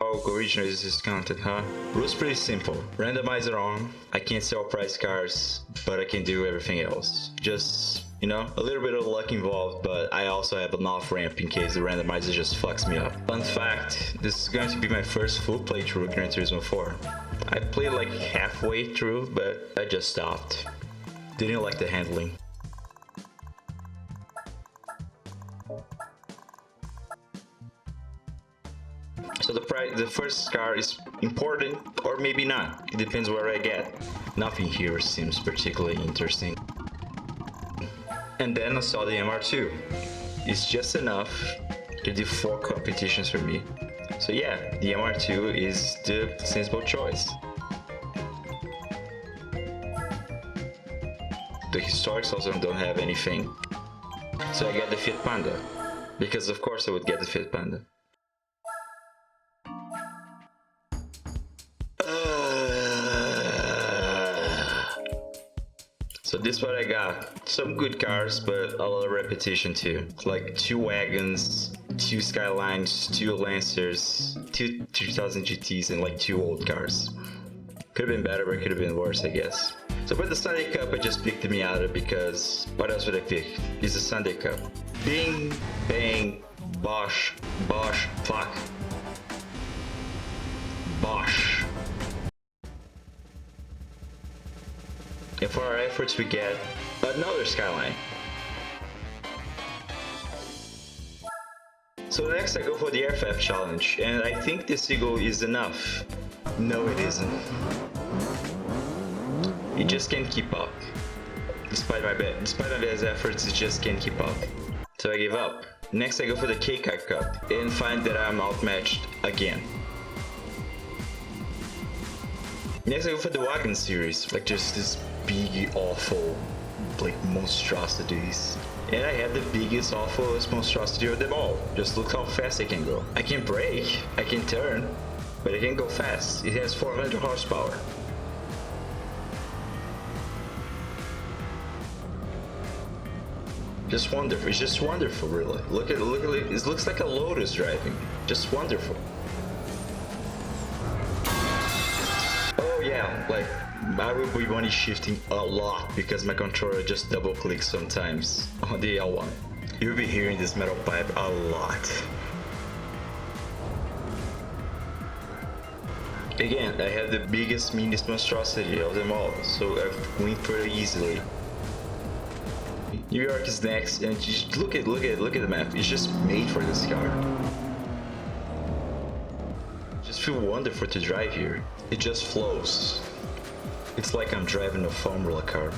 how original is discounted, huh? Rules pretty simple. Randomizer on. I can't sell price cars, but I can do everything else. Just, you know, a little bit of luck involved, but I also have an off-ramp in case the randomizer just fucks me up. Fun fact, this is going to be my first full playthrough of Gran Turismo 4. I played like halfway through, but I just stopped. Didn't like the handling. So the first car is important, or maybe not. It depends where I get. Nothing here seems particularly interesting. And then I saw the MR2. It's just enough to do 4 competitions for me. So yeah, the MR2 is the sensible choice. The historics also don't have anything. So I get the Fiat Panda. Because of course I would get the Fiat Panda. So this is what I got. Some good cars, but a lot of repetition too. Like 2 wagons, 2 Skylines, 2 Lancers, 2 3000 GTs, and like 2 old cars. Could have been better, but could have been worse, I guess. So for the Sunday Cup, I just picked the Miata because what else would I pick? It's a Sunday Cup. Bing, bang, bosh, bosh, fuck. Bosh. And for our efforts, we get another Skyline. So next I go for the airfab challenge, and I think this Eagle is enough. No, it isn't. It just can't keep up. Despite my best efforts, it just can't keep up. So I give up. Next I go for the K-Car Cup, and find that I'm outmatched again. Next I go for the Wagon Series, like just this big, awful, like monstrosities. And I have the biggest, awfulest monstrosity of them all. Just look how fast I can go. I can brake, I can turn, but I can't go fast. It has 400 horsepower. Just wonderful. It's just wonderful, really. Look at it. It looks like a Lotus driving. Just wonderful. Oh yeah, like I will be money shifting a lot because my controller just double clicks sometimes on the L1. You'll be hearing this metal pipe a lot. Again, I have the biggest, meanest monstrosity of them all, so I've win pretty easily. New York is next, and just look at the map. It's just made for this car. Just feel wonderful to drive here. It just flows. It's like I'm driving a Formula car.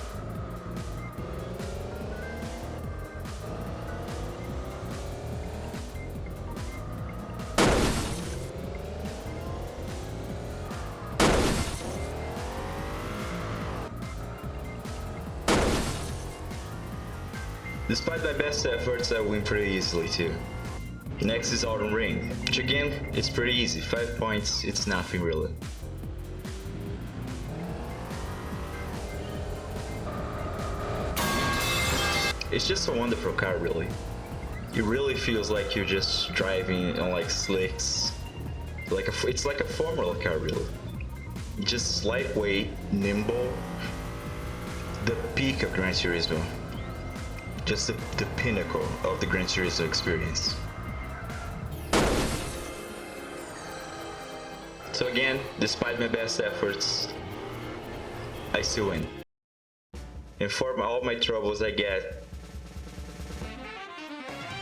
Despite my best efforts, I win pretty easily too. Next is Autumn Ring, which again, it's pretty easy. 5 points, it's nothing really. It's just a wonderful car, really. It really feels like you're just driving on like slicks. It's like a Formula car, really. Just lightweight, nimble. The peak of Gran Turismo. Just the pinnacle of the Gran Turismo experience. So again, despite my best efforts, I still win. And for all my troubles, I get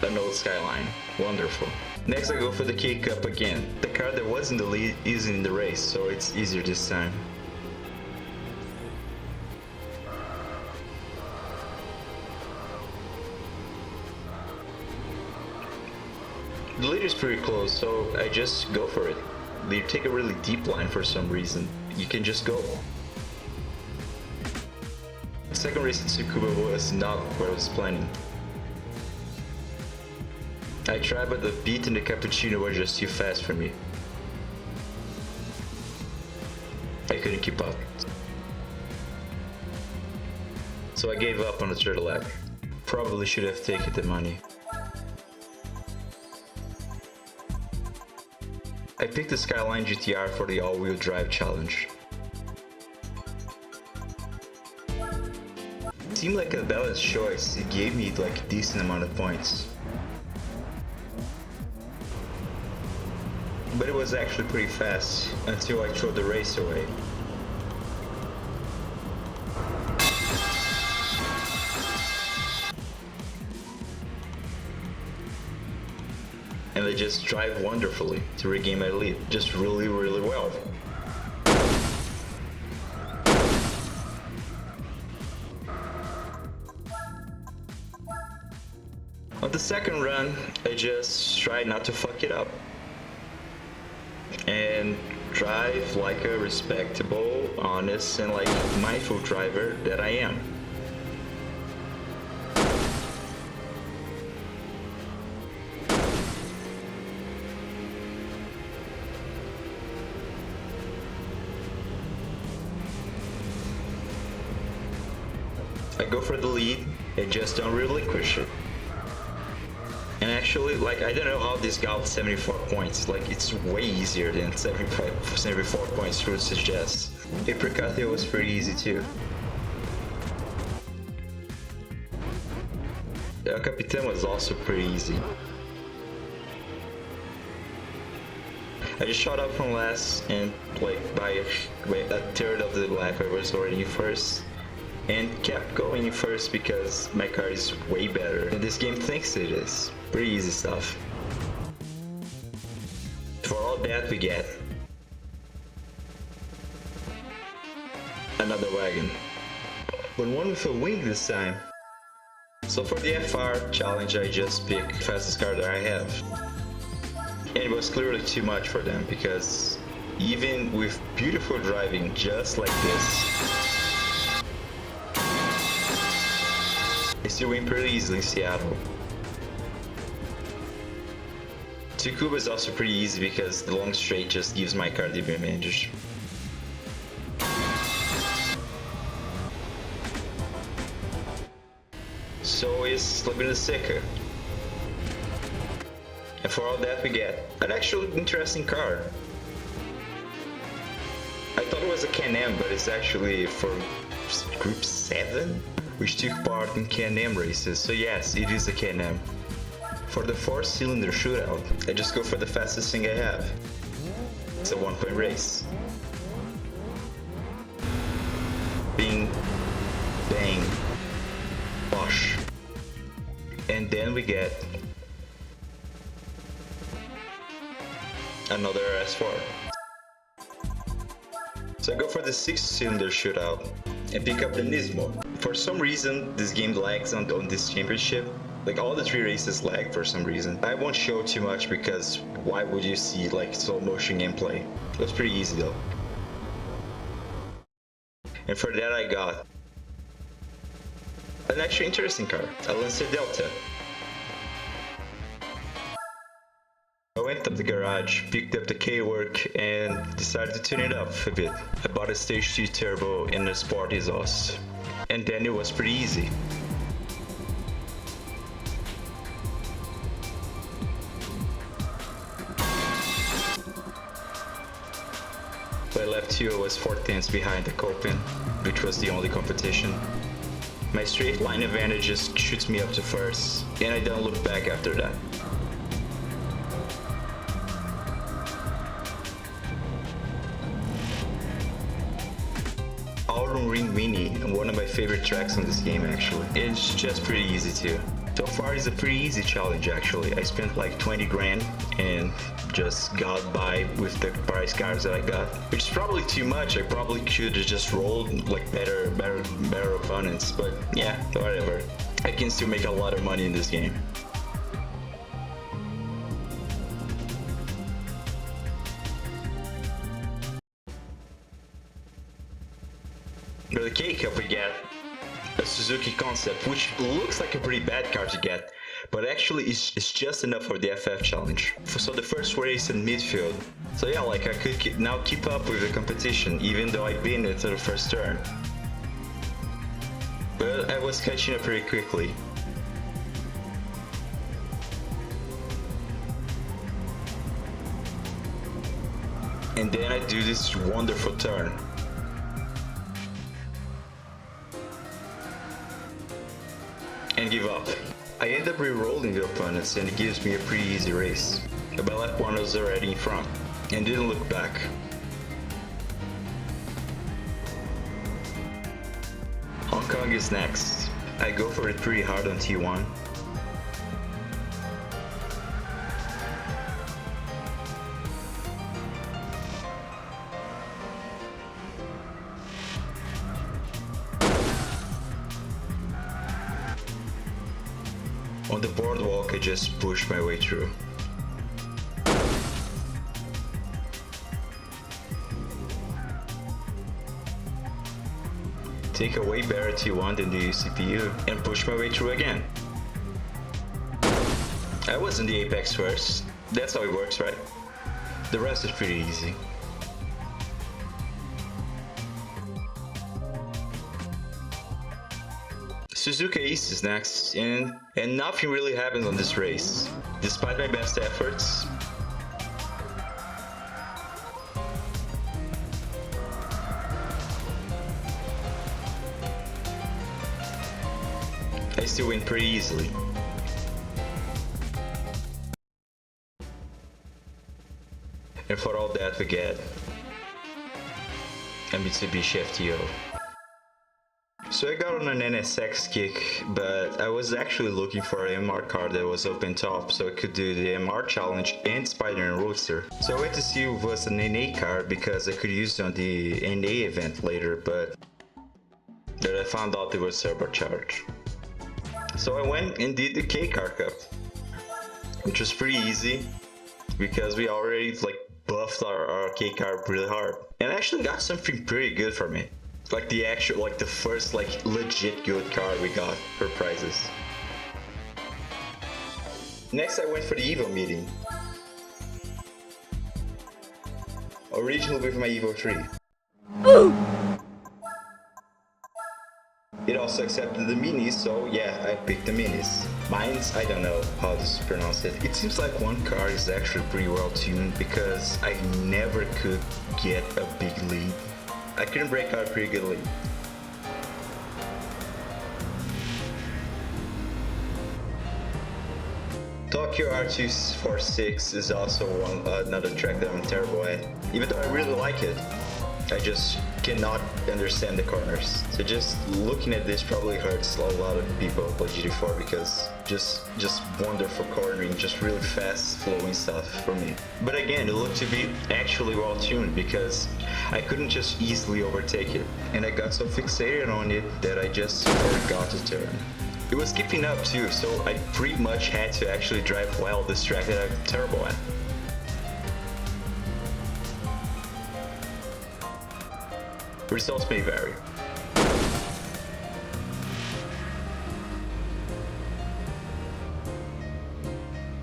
an old Skyline. Wonderful. Next I go for the K-Cup again. The car that was in the lead is in the race, so it's easier this time. The leader is pretty close, so I just go for it. You take a really deep line for some reason. You can just go. The second race in Tsukuba was not what I was planning. I tried, but the beat and the cappuccino were just too fast for me. I couldn't keep up. So I gave up on the third lap. Probably should have taken the money. I picked the Skyline GTR for the all-wheel drive challenge. It seemed like a balanced choice. It gave me like a decent amount of points. But it was actually pretty fast until I threw the race away. And they just drive wonderfully to regain my lead, just really well. On the second run, I just tried not to fuck it up and drive like a respectable, honest, and like mindful driver that I am. I go for the lead and just don't relinquish it. And actually, like, I don't know how this got 74 points. Like, it's way easier than 74 points would suggest. Apricot was pretty easy too. El Capitan was also pretty easy. I just shot up from last and like by a third of the lap I was already first. And kept going in first because my car is way better than this game thinks it is. Pretty easy stuff. For all that we get another wagon, but one with a wing this time. So for the FR challenge, I just picked the fastest car that I have. And it was clearly too much for them because even with beautiful driving just like this, I still win pretty easily in Seattle. Tsukuba is also pretty easy because the long straight just gives my car the advantage. So is Laguna Seca. And for all that we get an actually interesting car. I thought it was a Can-Am, but it's actually for Group 7? Which took part in Can-Am races, so yes, it is a Can-Am. For the 4-cylinder shootout, I just go for the fastest thing I have. It's a 1-point race. Bing, bang, bosh. And then we get another S4. So I go for the 6-cylinder shootout and pick up the Nismo. For some reason, this game lags on this championship. Like all the 3 races lag for some reason. I won't show too much because why would you see like slow motion gameplay? It was pretty easy though. And for that I got an actually interesting car, a Lancer Delta. I went up the garage, picked up the K-Work and decided to tune it up a bit. I bought a Stage 2 turbo and a sport exhaust. And then it was pretty easy. By lap 2 I was 4 tenths behind the Copen, which was the only competition. My straight line advantage just shoots me up to first, and I don't look back after that. Autumn Ring Mini, one of my favorite tracks on this game actually. It's just pretty easy too. So far it's a pretty easy challenge actually. I spent like 20 grand and just got by with the price cars that I got. Which is probably too much. I probably should have just rolled like better opponents, but yeah, whatever. I can still make a lot of money in this game. For the K-Cup we get a Suzuki Concept, which looks like a pretty bad car to get, but actually it's just enough for the FF challenge. So the first race in midfield. So yeah, like I could now keep up with the competition, even though I've been into the first turn. But I was catching up pretty quickly. And then I do this wonderful turn. And give up. I end up re-rolling the opponents and it gives me a pretty easy race. By lap 1 I was already in front and didn't look back. Hong Kong is next. I go for it pretty hard on T1. On the boardwalk, I just pushed my way through. Take a way better T1 than the CPU and push my way through again. I was in the apex first. That's how it works, right? The rest is pretty easy. Suzuka East is next, and nothing really happens on this race. Despite my best efforts, I still win pretty easily. And for all that we get a Mitsubishi FTO. So I got on an NSX kick, but I was actually looking for an MR car that was open top so I could do the MR challenge and Spider and Roadster. So I went to see if it was an NA car because I could use it on the NA event later, but then I found out it was turbocharged. So I went and did the K car cup, which was pretty easy because we already buffed our K car really hard. And I actually got something pretty good for me. Like the first legit good car we got for prizes. Next I went for the Evo meeting. Originally with my Evo 3. It also accepted the minis, so yeah, I picked the minis. Mine's, I don't know how to pronounce it. It seems like one car is actually pretty well tuned because I never could get a big lead. I couldn't break out a pretty good lead. Tokyo R246 is also another track that I'm terrible at. Even though I really like it, I just cannot understand the corners. So just looking at this probably hurts a lot of people who play GT4 because just wonderful cornering, just really fast flowing stuff for me. But again, it looked to be actually well tuned because I couldn't just easily overtake it. And I got so fixated on it that I just forgot to turn. It was keeping up too, so I pretty much had to actually drive well this track that I'm terrible at. Results may vary.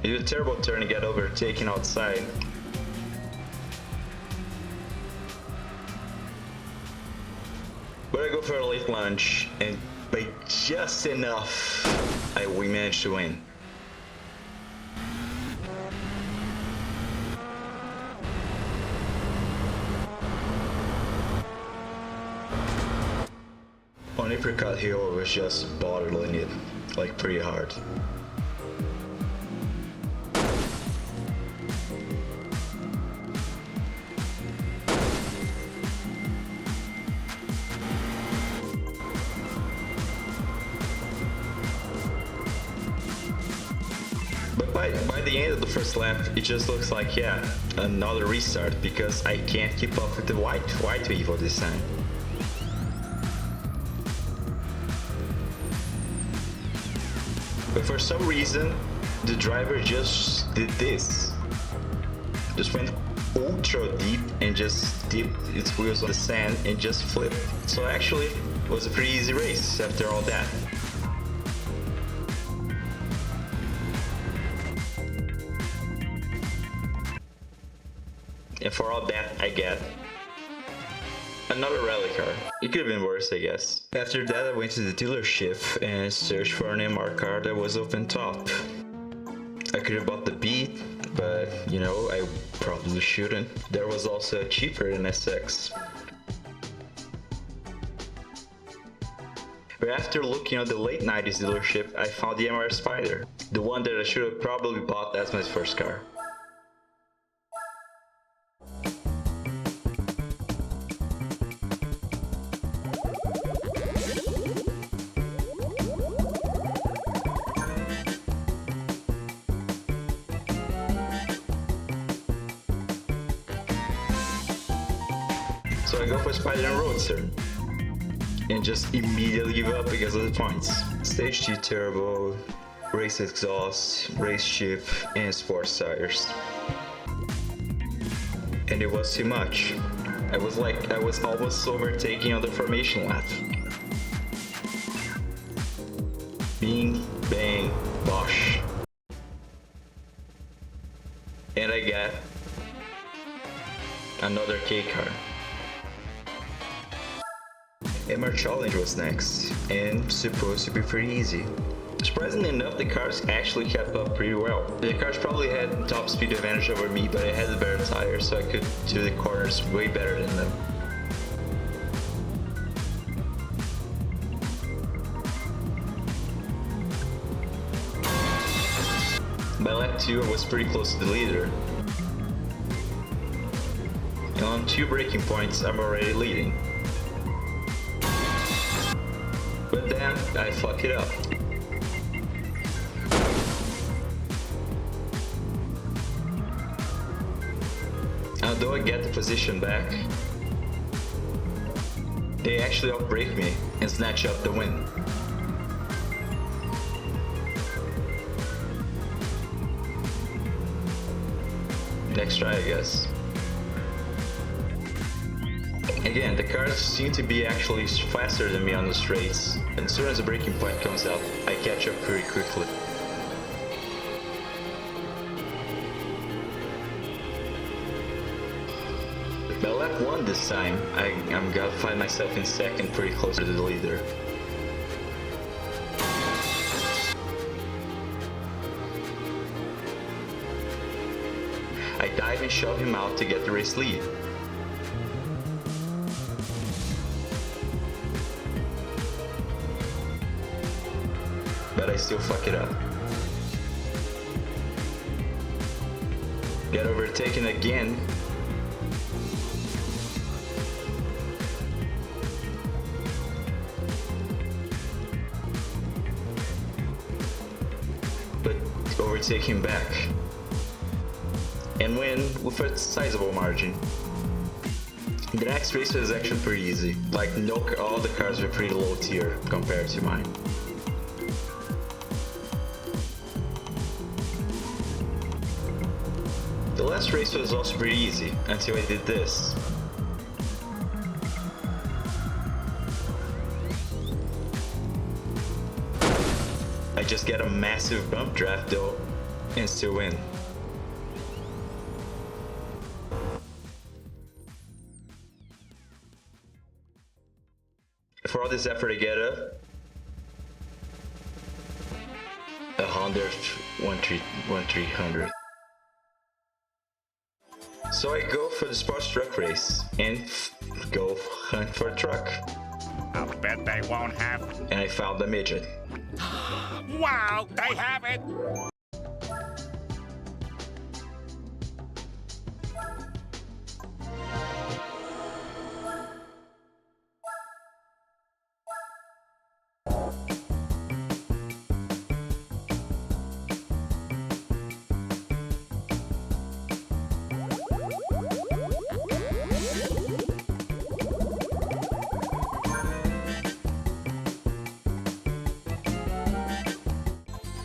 I did a terrible turn and get overtaken outside. But I go for a late lunge, and by just enough, we managed to win. On Apricot Hill, I was just bottling it, pretty hard. But by the end of the first lap, it just looks like, yeah, another restart because I can't keep up with the white Evo this time. But for some reason, the driver just did this. Just went ultra deep and just dipped its wheels on the sand and just flipped. So actually, it was a pretty easy race after all that. And for all that, I get another rally car. It could have been worse, I guess. After that, I went to the dealership and searched for an MR car that was open top. I could have bought the Beat, but you know, I probably shouldn't. There was also a cheaper than SX. But after looking at the late 90s dealership, I found the MR Spider, the one that I should have probably bought as my first car. So I go for Spider and Roadster, and just immediately give up because of the points. Stage 2 turbo, race exhaust, race chip, and sports tires. And it was too much. I was almost overtaking on the formation lap. Bing, bang, bosh. And I got another K car. MR Challenge was next, and supposed to be pretty easy. Surprisingly enough, the cars actually kept up pretty well. The cars probably had top speed advantage over me, but I had the better tires, so I could do the corners way better than them. By lap 2, I was pretty close to the leader. And on 2 braking points, I'm already leading. But then, I fuck it up. Although I get the position back, they actually outbrake me and snatch up the win. Next try, I guess. Again, the cars seem to be actually faster than me on the straights, and as soon as the braking point comes up, I catch up pretty quickly. By lap 1 this time, I'm gonna find myself in second, pretty close to the leader. I dive and shove him out to get the race lead. But I still fuck it up. Get overtaken again. But overtake him back. And win with a sizable margin. The next race was actually pretty easy. Like, all the cars were pretty low tier compared to mine. The last race was also pretty easy, until I did this. I just get a massive bump draft though, and still win. For all this effort to get up, 100. So I go for the sports truck race and go hunt for a truck. I'll bet they won't have it. And I found a midget. Wow, they have it!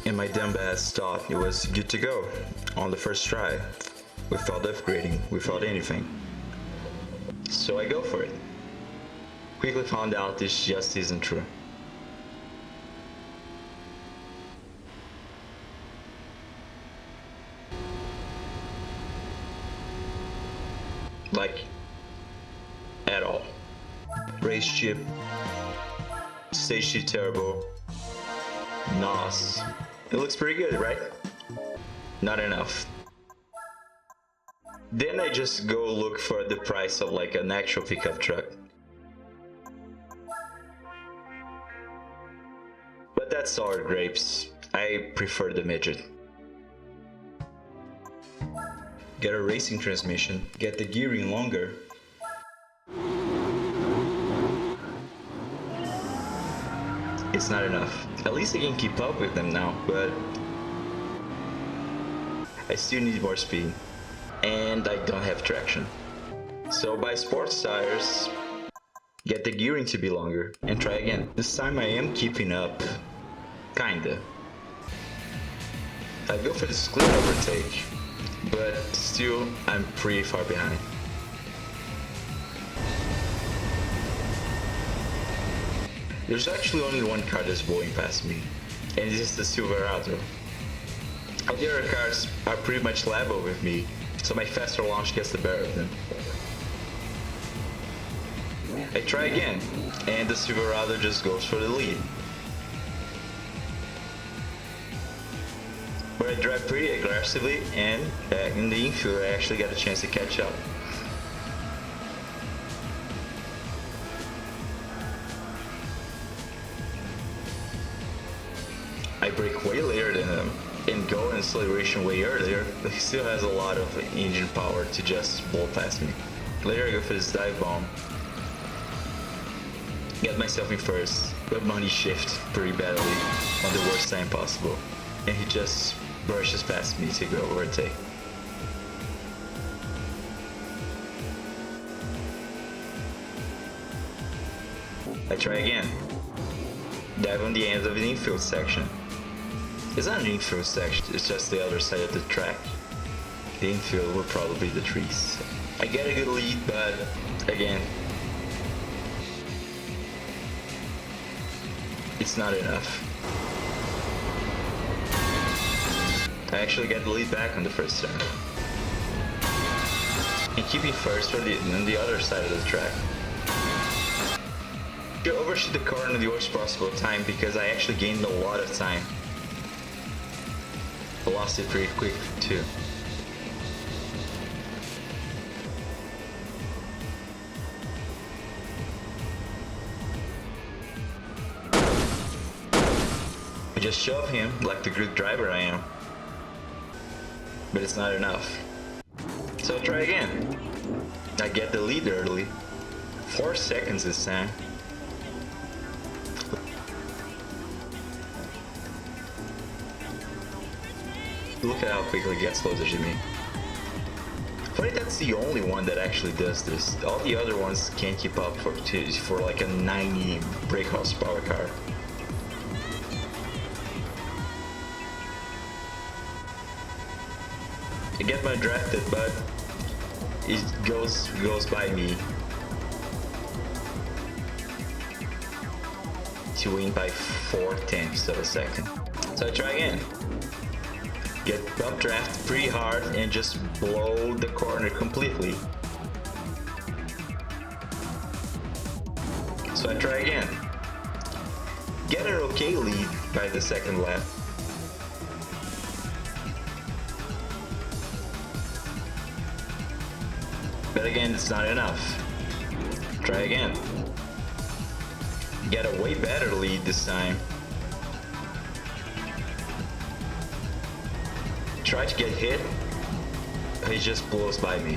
And my dumbass thought it was good to go on the first try, without upgrading, without anything. So I go for it. Quickly found out this just isn't true. Like, at all. Race chip, stage 2 turbo, NOS. It looks pretty good, right? Not enough. Then I just go look for the price of like an actual pickup truck. But that's sour grapes. I prefer the midget. Get a racing transmission, get the gearing longer. It's not enough. At least I can keep up with them now, but I still need more speed. And I don't have traction. So buy sports tires, get the gearing to be longer, and try again. This time I am keeping up. Kinda. I go for this clean overtake, but still I'm pretty far behind. There's actually only one car that's blowing past me, and this is the Silverado. All the other cars are pretty much level with me, so my faster launch gets the better of them. I try again, and the Silverado just goes for the lead. But I drive pretty aggressively, and in the infield I actually got a chance to catch up. I brake way later than him and go in acceleration way earlier, but he still has a lot of engine power to just blow past me. Later I go for this dive bomb, get myself in first, but money shift pretty badly on the worst time possible, and he just brushes past me to go overtake. I try again. Dive on the end of the infield section. It's not an infield section, it's just the other side of the track. The infield will probably be the trees. I get a good lead, but again, it's not enough. I actually get the lead back on the first turn. And keeping first on the other side of the track. I overshoot the car in the worst possible time because I actually gained a lot of time. I lost it pretty quick too. I just shove him like the good driver I am. But it's not enough. So I try again. I get the lead early. 4 seconds this time. Look at how quickly it gets closer to me. Funny, that's the only one that actually does this. All the other ones can't keep up for like a 90 brake horsepower car. I get my drafted, but it goes by me to win by 4/10 of a second. So I try again. Get bump draft pretty hard and just blow the corner completely. So I try again. Get an okay lead by the second lap. But again, it's not enough. Try again. Get a way better lead this time. Try to get hit, he just blows by me.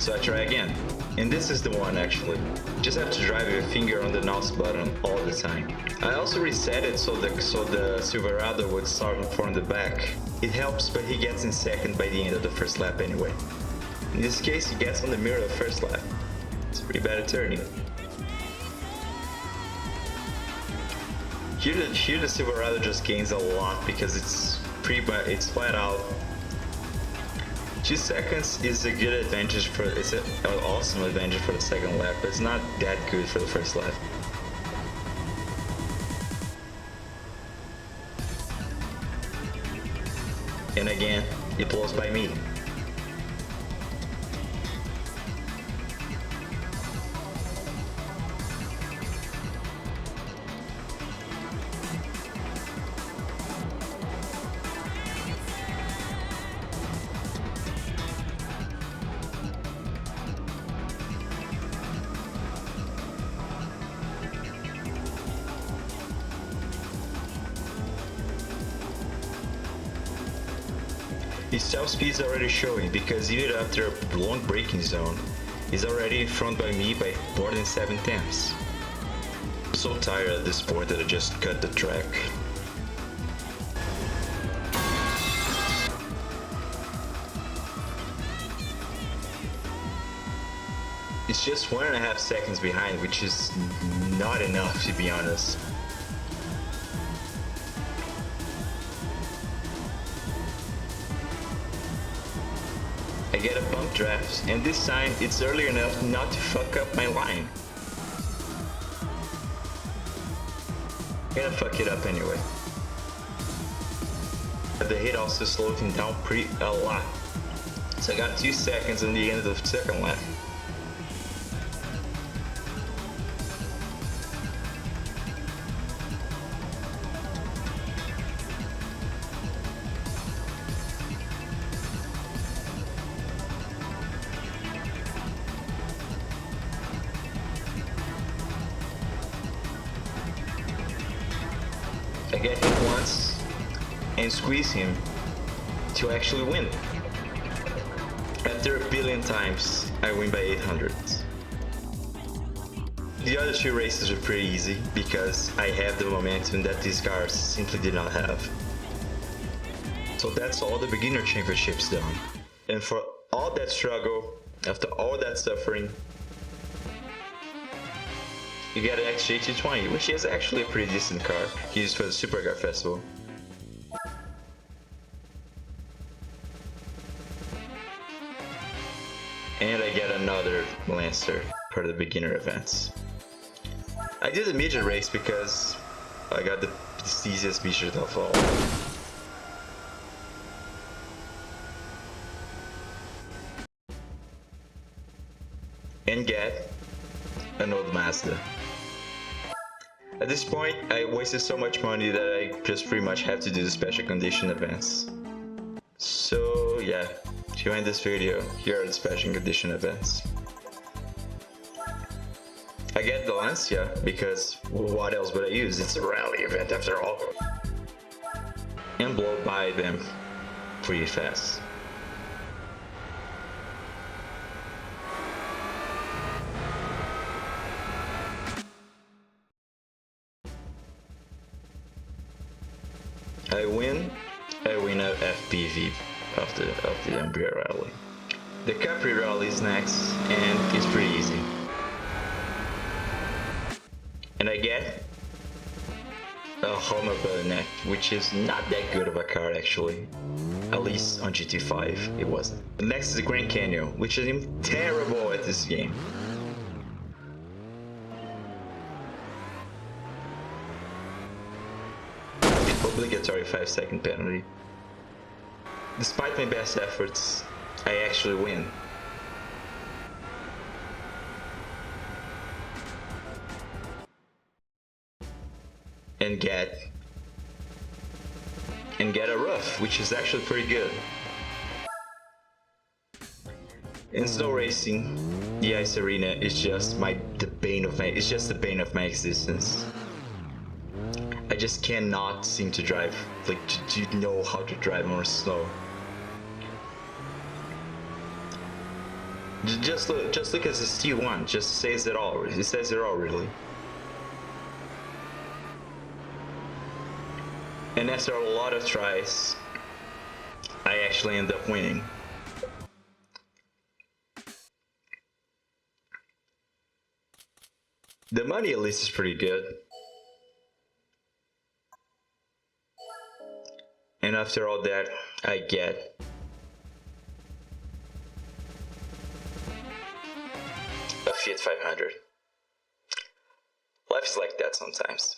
So I try again. And this is the one actually. Just have to drive your finger on the NOS button all the time. I also reset it so the Silverado would start from the back. It helps, but he gets in second by the end of the first lap anyway. In this case, he gets on the mirror of the first lap. It's pretty bad at turning. Here the Silverado just gains a lot because it's flat out. 2 seconds is a good advantage it's an awesome advantage for the second lap, but it's not that good for the first lap. And again, it blows by me. His top speed is already showing because even after a long braking zone, he's already in front by me by more than 7 tenths. I'm so tired at this point that I just cut the track. It's just 1.5 seconds behind, which is not enough to be honest. I get a bump draft, and this time it's early enough not to fuck up my line. I'm gonna fuck it up anyway. But the hit also slowed him down a lot. So I got 2 seconds on the end of the second lap. I get hit once and squeeze him to actually win. After a billion times, I win by 800. The other 2 races were pretty easy because I have the momentum that these cars simply did not have. So that's all the beginner championships done. And for all that struggle, after all that suffering, you get an XJ220, which is actually a pretty decent car used for the Supercar Festival. And I get another Lancer for the beginner events. I did the midget race because I got the easiest midget of all. And get an old Mazda. At this point, I wasted so much money that I just pretty much have to do the special condition events. So yeah, if you end this video, here are the special condition events. I get the Lancia because what else would I use? It's a rally event after all. And blow by them pretty fast. I win a FPV of the Embraer Rally. The Capri Rally is next, and it's pretty easy. And I get a Homer Bayonet, which is not that good of a car actually. At least on GT5 it wasn't. Next is the Grand Canyon, which is terrible at this game. Obligatory 5-second penalty. Despite my best efforts, I actually win. And get a rough, which is actually pretty good. In snow racing, the ice arena is just the bane of my existence. I just cannot seem to drive, to know how to drive on snow. Just look at the T1, just says it all. It says it all, really. And after a lot of tries, I actually end up winning. The money at least is pretty good. And after all that, I get a Fiat 500. Life is like that sometimes.